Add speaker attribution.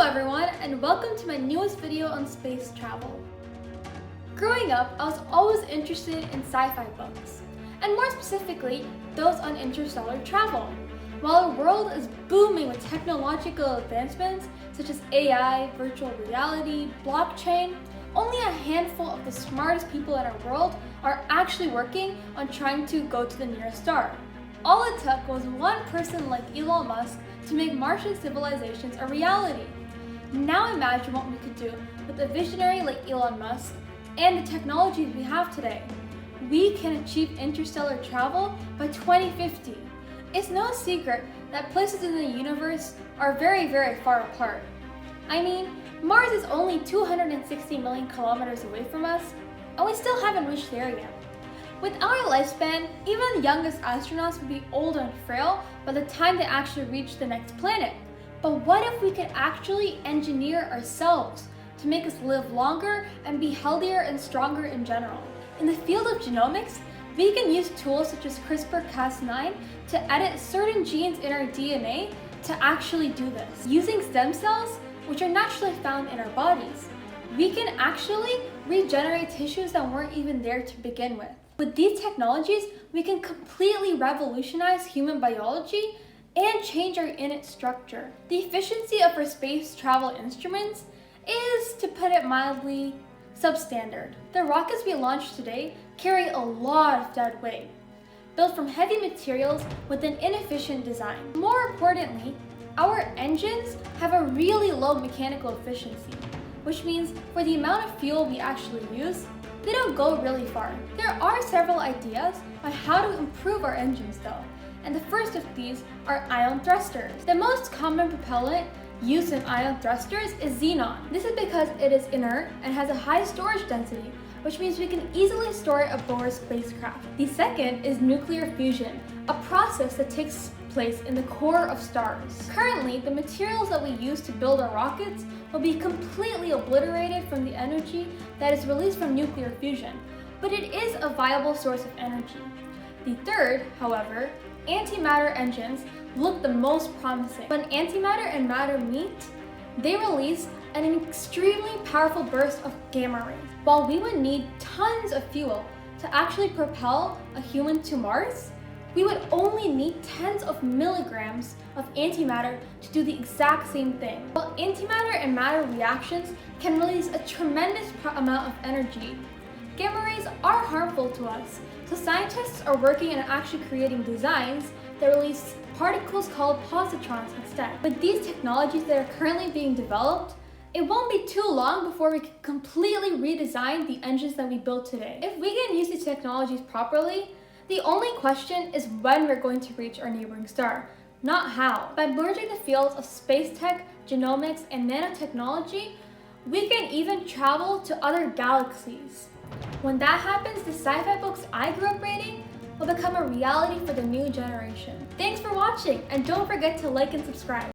Speaker 1: everyone, and welcome to my newest video on space travel. Growing up, I was always interested in sci-fi books, and more specifically, those on interstellar travel. While our world is booming with technological advancements such as AI, virtual reality, blockchain, only a handful of the smartest people in our world are actually working on trying to go to the nearest star. All it took was one person like Elon Musk to make Martian civilizations a reality. Now imagine what we could do with a visionary like Elon Musk and the technologies we have today. We can achieve interstellar travel by 2050. It's no secret that places in the universe are very, very far apart. I mean, Mars is only 260 million kilometers away from us, and we still haven't reached there yet. With our lifespan, even the youngest astronauts would be old and frail by the time they actually reach the next planet. But what if we could actually engineer ourselves to make us live longer and be healthier and stronger in general? In the field of genomics, we can use tools such as CRISPR-Cas9 to edit certain genes in our DNA to actually do this. Using stem cells, which are naturally found in our bodies, we can actually regenerate tissues that weren't even there to begin with. With these technologies, we can completely revolutionize human biology and change our innate structure. The efficiency of our space travel instruments is, to put it mildly, substandard. The rockets we launched today carry a lot of dead weight, built from heavy materials with an inefficient design. More importantly, our engines have a really low mechanical efficiency, which means for the amount of fuel we actually use, they don't go really far. There are several ideas on how to improve our engines though, and the first of these are ion thrusters. The most common propellant used in ion thrusters is xenon. This is because it is inert and has a high storage density, which means we can easily store it aboard spacecraft. The second is nuclear fusion, a process that takes place in the core of stars. Currently, the materials that we use to build our rockets will be completely obliterated from the energy that is released from nuclear fusion, but it is a viable source of energy. The third, however, antimatter engines look the most promising. When antimatter and matter meet, they release an extremely powerful burst of gamma rays. While we would need tons of fuel to actually propel a human to Mars, we would only need tens of milligrams of antimatter to do the exact same thing. While antimatter and matter reactions can release a tremendous amount of energy, gamma rays are harmful to us, so scientists are working on actually creating designs that release particles called positrons instead. With these technologies that are currently being developed, it won't be too long before we can completely redesign the engines that we built today. If we can use these technologies properly, the only question is when we're going to reach our neighboring star, not how. By merging the fields of space tech, genomics, and nanotechnology, we can even travel to other galaxies. When that happens, the sci-fi books I grew up reading will become a reality for the new generation. Thanks for watching, and don't forget to like and subscribe.